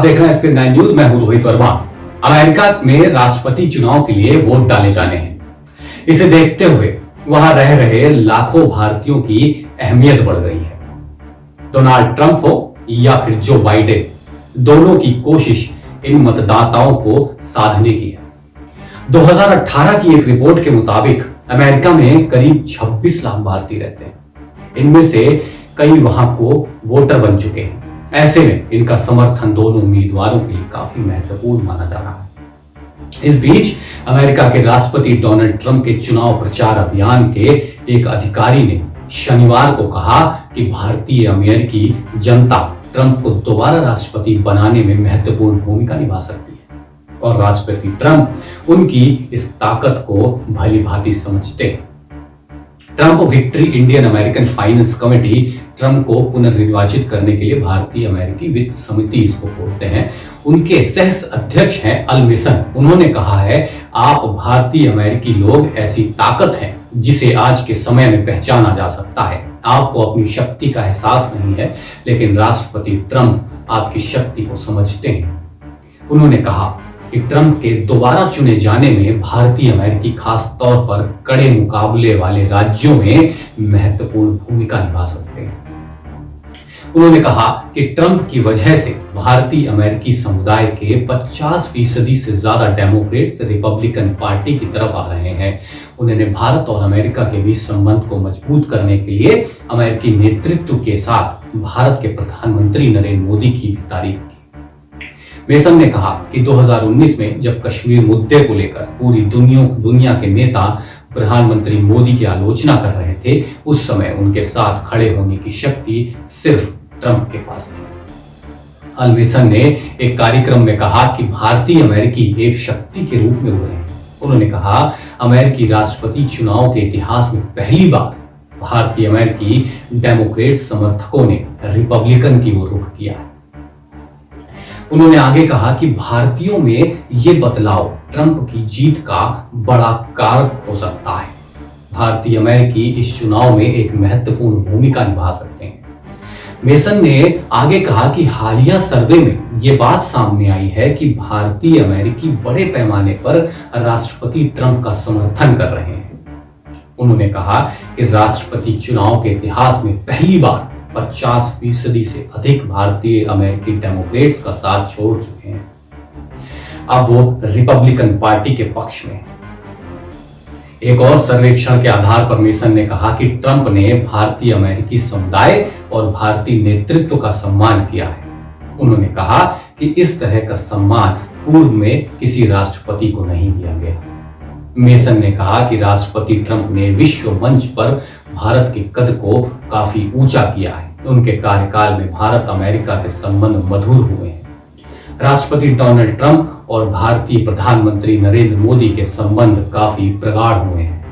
देख रहे हैं स्क्रीन 9 न्यूज। मैं हूं रोहित वर्मा। अमेरिका में राष्ट्रपति चुनाव के लिए वोट डाले जाने हैं। इसे देखते हुए वहां रह रहे लाखों भारतीयों की अहमियत बढ़ गई है। डोनाल्ड ट्रंप हो या फिर जो बाइडेन, दोनों की कोशिश इन मतदाताओं को साधने की है। 2018 की एक रिपोर्ट के मुताबिक अमेरिका में करीब 26 लाख भारतीय रहते हैं। इनमें से कई वहां को वोटर बन चुके हैं। ऐसे में इनका समर्थन दोनों उम्मीदवारों के लिए काफी महत्वपूर्ण माना जा रहा है। इस बीच अमेरिका के राष्ट्रपति डोनाल्ड ट्रंप के चुनाव प्रचार अभियान के एक अधिकारी ने शनिवार को कहा कि भारतीय अमेरिकी जनता ट्रंप को दोबारा राष्ट्रपति बनाने में महत्वपूर्ण भूमिका निभा सकती है और राष्ट्रपति ट्रंप उनकी इस ताकत को भली भांति समझते हैं। Trump victory Indian American finance committee Trump को पुनर्निर्वाचित करने के लिए भारतीय अमेरिकी वित्त समिति इसको बोलते हैं, उनके सह अध्यक्ष हैं अल मेसन। उन्होंने कहा है, आप भारतीय अमेरिकी लोग ऐसी ताकत हैं जिसे आज के समय में पहचाना जा सकता है। आपको अपनी शक्ति का एहसास नहीं है, लेकिन राष्ट्रपति ट्रंप आपकी शक्ति को समझते हैं। उन्होंने कहा कि ट्रंप के दोबारा चुने जाने में भारतीय अमेरिकी खास तौर पर कड़े मुकाबले वाले राज्यों में महत्वपूर्ण भूमिका निभा सकते हैं। उन्होंने कहा कि ट्रंप की वजह से भारतीय अमेरिकी समुदाय के 50% से ज्यादा डेमोक्रेट्स रिपब्लिकन पार्टी की तरफ आ रहे हैं। उन्होंने भारत और अमेरिका के बीच संबंध को मजबूत करने के लिए अमेरिकी नेतृत्व के साथ भारत के प्रधानमंत्री नरेंद्र मोदी की भी तारीफ की। मेसन ने कहा कि 2019 में जब कश्मीर मुद्दे को लेकर पूरी दुनिया के नेता प्रधानमंत्री मोदी की आलोचना कर रहे थे, उस समय उनके साथ खड़े होने की शक्ति सिर्फ ट्रंप के पास थी। अल मेसन ने एक कार्यक्रम में कहा कि भारतीय अमेरिकी एक शक्ति के रूप में उभरे हैं। उन्होंने कहा, अमेरिकी राष्ट्रपति चुनाव के इतिहास में पहली बार भारतीय अमेरिकी डेमोक्रेट समर्थकों ने रिपब्लिकन की ओर रुख किया है। उन्होंने आगे कहा कि भारतीयों में ये बदलाव ट्रंप की जीत का बड़ा कारक हो सकता है। भारतीय अमेरिकी इस चुनाव में एक महत्वपूर्ण भूमिका निभा सकते हैं। मेसन ने आगे कहा कि हालिया सर्वे में यह बात सामने आई है कि भारतीय अमेरिकी बड़े पैमाने पर राष्ट्रपति ट्रंप का समर्थन कर रहे हैं। उन्होंने कहा कि राष्ट्रपति चुनाव के इतिहास में पहली बार 50% से अधिक भारतीय अमेरिकी डेमोक्रेट्स का साथ छोड़ चुके हैं। अब वो रिपब्लिकन पार्टी के पक्ष में। एक और सर्वेक्षण के आधार पर मेसन ने कहा कि ट्रंप ने भारतीय अमेरिकी समुदाय और भारतीय नेतृत्व का सम्मान किया है। उन्होंने कहा कि इस तरह का सम्मान पूर्व में किसी राष्ट्रपति को नहीं दिया गया। मेसन ने कहा कि राष्ट्रपति ट्रंप ने विश्व मंच पर भारत के कद को काफी ऊंचा किया है। उनके कार्यकाल में भारत अमेरिका के संबंध मधुर हुए हैं। राष्ट्रपति डोनाल्ड ट्रंप और भारतीय प्रधानमंत्री नरेंद्र मोदी के संबंध काफी प्रगाढ़ हुए हैं।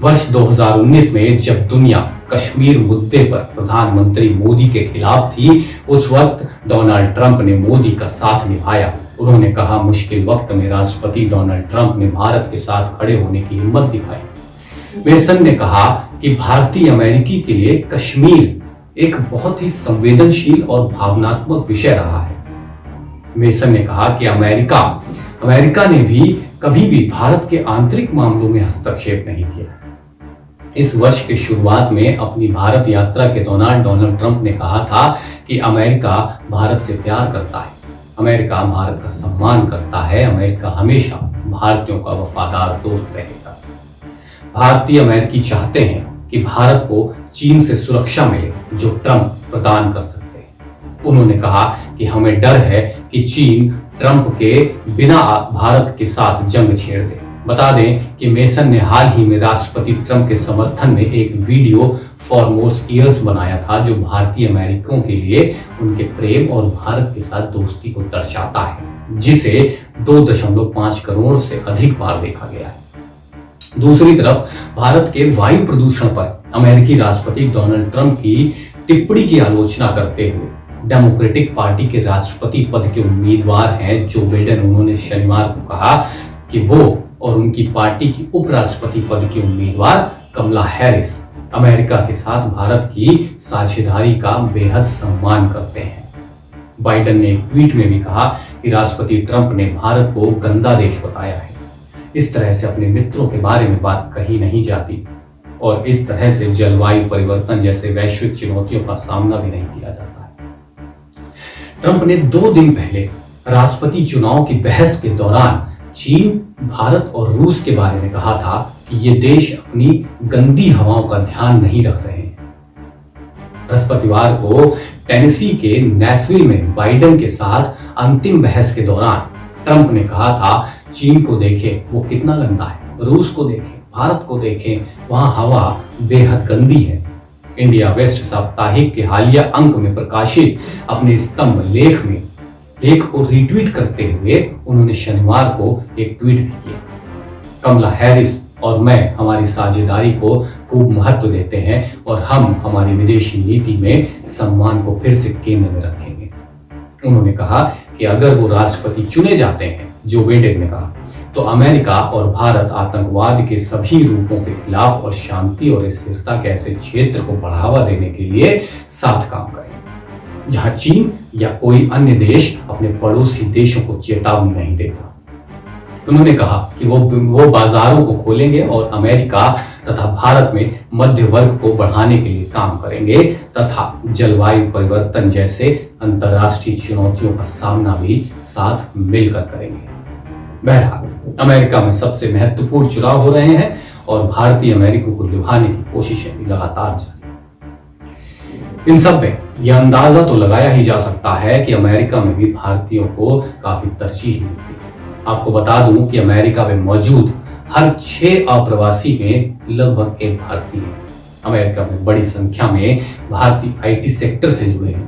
वर्ष 2019 में जब दुनिया कश्मीर मुद्दे पर प्रधानमंत्री मोदी के खिलाफ थी, उस वक्त डोनाल्ड ट्रंप ने मोदी का साथ निभाया। उन्होंने कहा, मुश्किल वक्त में राष्ट्रपति डोनाल्ड ट्रंप ने भारत के साथ खड़े होने की हिम्मत दिखाई। मेसन ने कहा कि भारतीय अमेरिकी के लिए कश्मीर एक बहुत ही संवेदनशील और भावनात्मक विषय रहा है। मेसन ने कहा कि अमेरिका ने भी कभी भी भारत के आंतरिक मामलों में हस्तक्षेप नहीं किया। इस वर्ष के शुरुआत में अपनी भारत यात्रा के दौरान डोनाल्ड ट्रंप ने कहा था कि अमेरिका भारत से प्यार करता है, अमेरिका भारत का सम्मान करता है, अमेरिका हमेशा भारतीयों का वफादार दोस्त रहेगा। भारतीय अमेरिकी चाहते हैं कि भारत को चीन से सुरक्षा मिले, जो ट्रंप प्रदान कर सकते हैं। उन्होंने कहा कि हमें डर है कि चीन ट्रंप के बिना भारत के साथ जंग छेड़ दे। बता दें कि मेसन ने हाल ही में राष्ट्रपति ट्रंप के समर्थन में एक वीडियो फॉर मोर ईयर्स बनाया था, जो भारतीय अमेरिकियों के लिए उनके प्रेम और भारत के साथ दोस्ती को दर्शाता है, जिसे 2.5 करोड़ से अधिक बार देखा गया है। दूसरी तरफ भारत के वायु प्रदूषण पर अमेरिकी राष्ट्रपति डोनाल्ड ट्रंप की टिप्पणी की आलोचना करते हुए डेमोक्रेटिक पार्टी के राष्ट्रपति पद के उम्मीदवार हैं जो बाइडेन, उन्होंने शनिवार को कहा कि वो और उनकी पार्टी की उपराष्ट्रपति पद की उम्मीदवार कमला हैरिस अमेरिका के साथ भारत की साझेदारी का बेहद सम्मान करते हैं। बाइडेन ने एक ट्वीट में भी कहा कि राष्ट्रपति ट्रंप ने भारत को गंदा देश बताया है। इस तरह से अपने मित्रों के बारे में बात कही नहीं जाती और इस तरह से जलवायु परिवर्तन जैसे वैश्विक चुनौतियों का सामना भी नहीं किया जाता है। ट्रंप ने 2 दिन पहले राष्ट्रपति चुनाव की बहस के दौरान चीन, भारत और रूस के बारे में कहा था कि ये देश अपनी गंदी हवाओं का ध्यान नहीं रख रहे हैं। बृहस्पतिवार को टेनेसी के नैशविल में बाइडेन के साथ अंतिम बहस के दौरान ट्रंप ने कहा था, चीन को देखें वो कितना गंदा है, रूस को देखें, भारत को देखें, वहां हवा बेहद गंदी है। इंडिया वेस्ट साप्ताहिक के हालिया अंक में प्रकाशित अपने स्तंभ लेख को रीट्वीट करते हुए उन्होंने शनिवार को एक ट्वीट भी किया। कमला हैरिस और मैं हमारी साझेदारी को खूब महत्व देते हैं और हम हमारी विदेशी नीति में सम्मान को फिर से केंद्र में रखेंगे। उन्होंने कहा कि अगर वो राष्ट्रपति चुने जाते हैं, जो बाइडेन ने कहा, तो अमेरिका और भारत आतंकवाद के सभी रूपों के खिलाफ और शांति और स्थिरता के ऐसे क्षेत्र को बढ़ावा देने के लिए साथ काम करेंगे जहां चीन या कोई अन्य देश अपने पड़ोसी देशों को चेतावनी नहीं देता। उन्होंने कहा कि वो बाजारों को खोलेंगे और अमेरिका तथा भारत में मध्य वर्ग को बढ़ाने के लिए काम करेंगे तथा जलवायु परिवर्तन जैसे अंतर्राष्ट्रीय चुनौतियों का सामना भी साथ मिलकर करेंगे। बहरहाल अमेरिका में सबसे महत्वपूर्ण चुनाव हो रहे हैं और भारतीय अमेरिका को लुभाने की कोशिशें भी लगातार जारी। इन सब में यह अंदाजा तो लगाया ही जा सकता है कि अमेरिका में भी भारतीयों को काफी तरजीह मिलती है। आपको बता दूं कि अमेरिका में मौजूद हर 6 अप्रवासी में लगभग एक भारतीय है। अमेरिका में बड़ी संख्या में भारतीय आईटी सेक्टर से जुड़े हैं।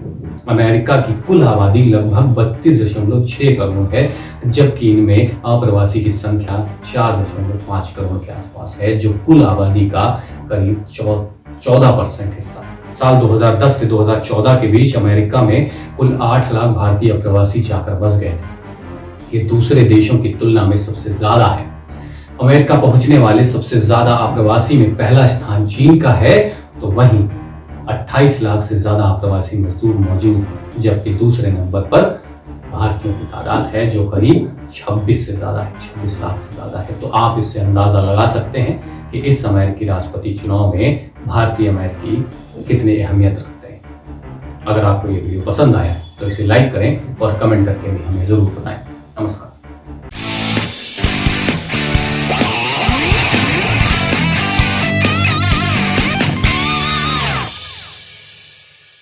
अमेरिका की कुल आबादी लगभग 32.6 करोड़ है, जबकि इनमें अप्रवासी की संख्या 4.5 करोड़ के आसपास है, जो कुल आबादी का करीब 14% हिस्सा है। साल 2010 से 2014 के बीच अमेरिका में कुल 8 लाख भारतीय अप्रवासी जाकर बस गए थे। ये दूसरे देशों की तुलना में सबसे ज्यादा है। अमेरिका पहुंचने वाले सबसे ज्यादा अप्रवासी में पहला स्थान चीन का है, तो वहीं 28 लाख से ज्यादा अप्रवासी मजदूर मौजूद हैं, जबकि दूसरे नंबर पर भारतीयों की तादाद है जो करीब 26 से ज्यादा है, 26 लाख से ज्यादा है। तो आप इससे अंदाजा लगा सकते हैं कि इस अमेरिकी राष्ट्रपति चुनाव में भारतीय अमेरिकी कितनी अहमियत रखते हैं। अगर आपको ये वीडियो पसंद आया तो इसे लाइक करें और कमेंट करके भी हमें जरूर बताएं।